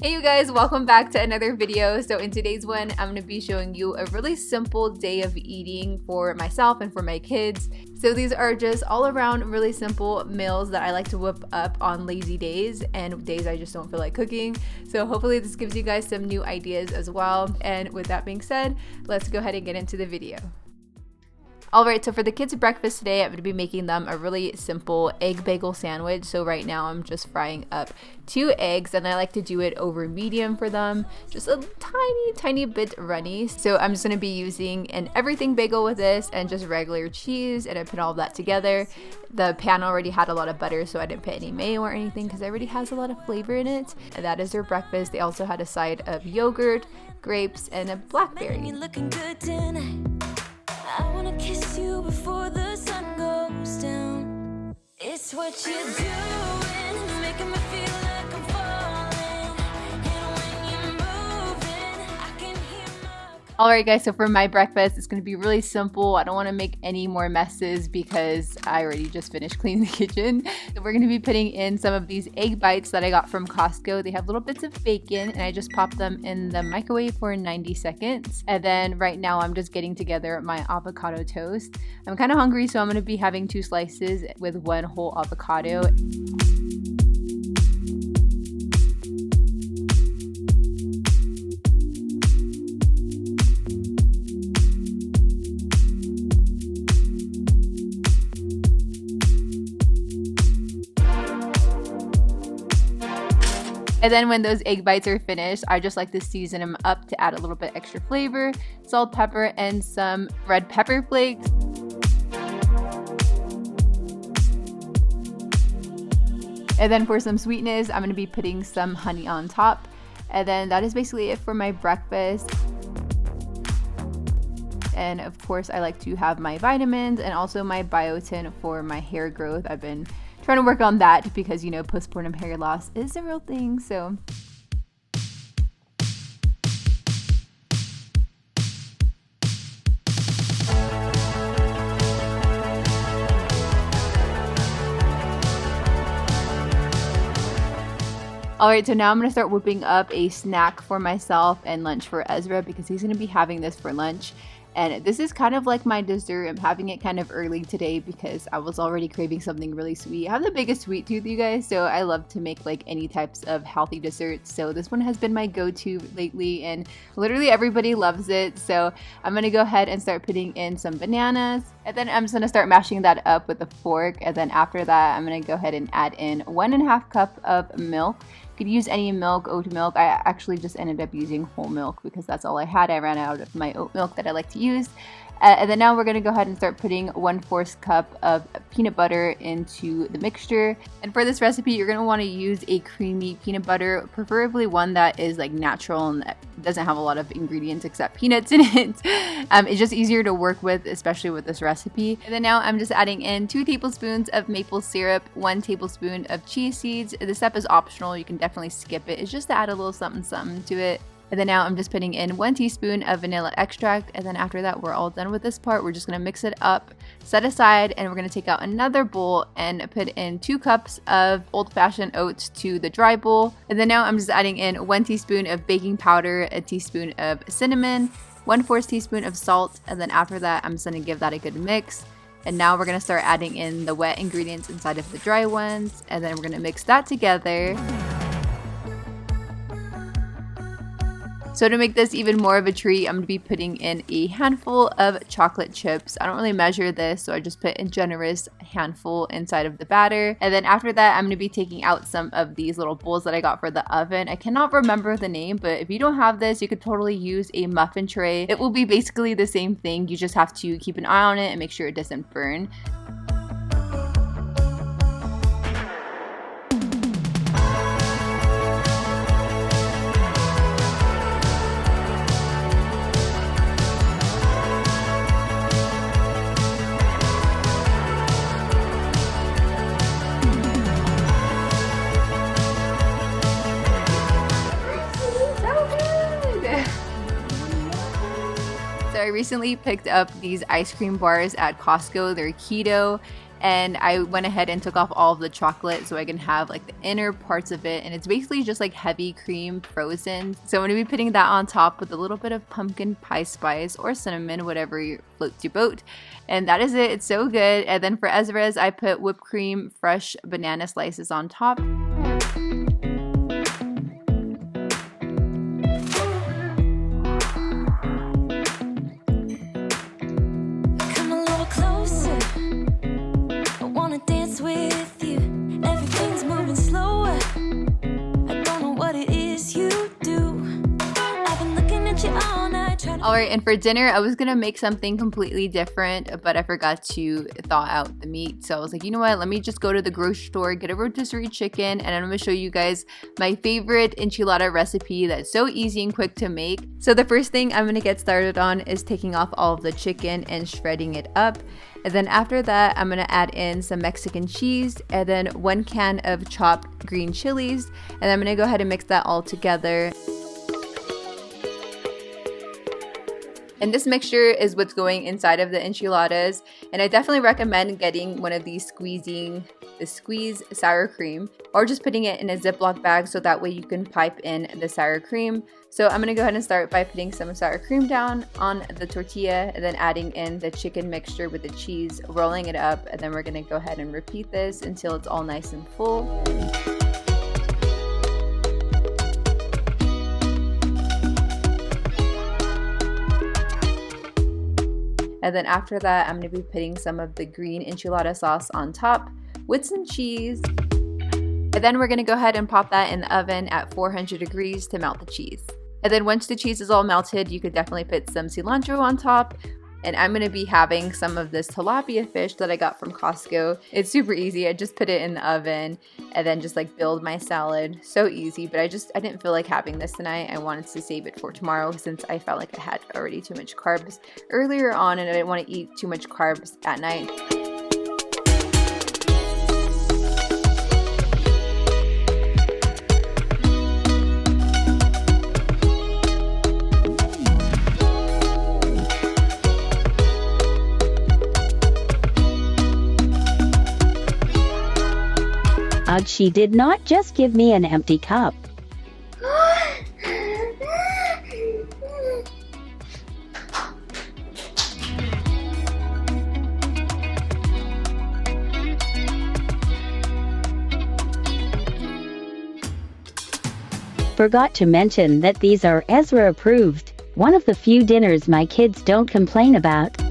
Hey you guys, welcome back to another video. So in today's one, I'm going to be showing you a really simple day of eating for myself and for my kids. So these are just all around really simple meals that I like to whip up on lazy days and days I just don't feel like cooking. So hopefully this gives you guys some new ideas as well. And with that being said, let's go ahead and get into the video. Alright, so for the kids' breakfast today, I'm going to be making them a really simple egg bagel sandwich. So right now I'm just frying up 2 eggs and I like to do it over medium for them. Just a tiny bit runny. So I'm just going to be using an everything bagel with this and just regular cheese, and I put all of that together. The pan already had a lot of butter, so I didn't put any mayo or anything because it already has a lot of flavor in it. And that is their breakfast. They also had a side of yogurt, grapes, and a blackberry. I wanna kiss you before the sun goes down. It's what you're doing, making me feel like I'm falling. And when you're moving, I can hear my... Alright guys, so for my breakfast, it's going to be really simple. I don't want to make any more messes because I already just finished cleaning the kitchen. So we're going to be putting in some of these egg bites that I got from Costco. They have little bits of bacon and I just popped them in the microwave for 90 seconds. And then right now I'm just getting together my avocado toast. I'm kind of hungry, so I'm going to be having 2 slices with 1 whole avocado. And then when those egg bites are finished, I just like to season them up to add a little bit extra flavor, salt, pepper, and some red pepper flakes. And then for some sweetness, I'm going to be putting some honey on top. And then that is basically it for my breakfast. And of course, I like to have my vitamins and also my biotin for my hair growth. I've been trying to work on that because, you know, postpartum hair loss is a real thing, so. Alright, so now I'm going to start whipping up a snack for myself and lunch for Ezra because he's going to be having this for lunch. And this is kind of like my dessert. I'm having it kind of early today because I was already craving something really sweet. I have the biggest sweet tooth, you guys, so I love to make like any types of healthy desserts. So this one has been my go-to lately and literally everybody loves it. So I'm going to go ahead and start putting in some bananas. And then I'm just going to start mashing that up with a fork. And then after that, I'm going to go ahead and add in 1.5 cup of milk. You could use any milk, oat milk. I actually just ended up using whole milk because that's all I had. I ran out of my oat milk that I like to use. And then now we're going to go ahead and start putting 1/4 cup of peanut butter into the mixture. And for this recipe, you're going to want to use a creamy peanut butter, preferably one that is like natural and doesn't have a lot of ingredients except peanuts in it. It's just easier to work with, especially with this recipe. And then now I'm just adding in 2 tablespoons of maple syrup, 1 tablespoon of chia seeds. This step is optional. You can definitely skip it. It's just to add a little something to it. And then now I'm just putting in 1 teaspoon of vanilla extract. And then after that, we're all done with this part. We're just going to mix it up, set aside, and we're going to take out another bowl and put in 2 cups of old-fashioned oats to the dry bowl. And then now I'm just adding in 1 teaspoon of baking powder, a teaspoon of cinnamon, 1/4 teaspoon of salt. And then after that, I'm just going to give that a good mix. And now we're going to start adding in the wet ingredients inside of the dry ones. And then we're going to mix that together. So to make this even more of a treat, I'm going to be putting in a handful of chocolate chips. I don't really measure this, so I just put a generous handful inside of the batter. And then after that, I'm going to be taking out some of these little bowls that I got for the oven. I cannot remember the name, but if you don't have this, you could totally use a muffin tray. It will be basically the same thing. You just have to keep an eye on it and make sure it doesn't burn. So I recently picked up these ice cream bars at Costco. They're keto and I went ahead and took off all of the chocolate so I can have like the inner parts of it, and it's basically just like heavy cream frozen. So I'm going to be putting that on top with a little bit of pumpkin pie spice or cinnamon, whatever floats your boat. And that is it. It's so good. And then for Ezra's, I put whipped cream, fresh banana slices on top. Alright, and for dinner, I was going to make something completely different, but I forgot to thaw out the meat. So I was like, you know what, let me just go to the grocery store, get a rotisserie chicken, and I'm going to show you guys my favorite enchilada recipe that's so easy and quick to make. So the first thing I'm going to get started on is taking off all of the chicken and shredding it up. And then after that, I'm going to add in some Mexican cheese and then 1 can of chopped green chilies. And I'm going to go ahead and mix that all together. And this mixture is what's going inside of the enchiladas. And I definitely recommend getting one of these squeeze sour cream, or just putting it in a Ziploc bag so that way you can pipe in the sour cream. So I'm going to go ahead and start by putting some sour cream down on the tortilla and then adding in the chicken mixture with the cheese, rolling it up, and then we're going to go ahead and repeat this until it's all nice and full. And then after that, I'm going to be putting some of the green enchilada sauce on top with some cheese. And then we're going to go ahead and pop that in the oven at 400 degrees to melt the cheese. And then once the cheese is all melted, you could definitely put some cilantro on top. And I'm going to be having some of this tilapia fish that I got from Costco. It's super easy. I just put it in the oven and then just like build my salad. So easy, but I didn't feel like having this tonight. I wanted to save it for tomorrow since I felt like I had already too much carbs earlier on and I didn't want to eat too much carbs at night. She did not just give me an empty cup. Forgot to mention that these are Ezra approved, one of the few dinners my kids don't complain about.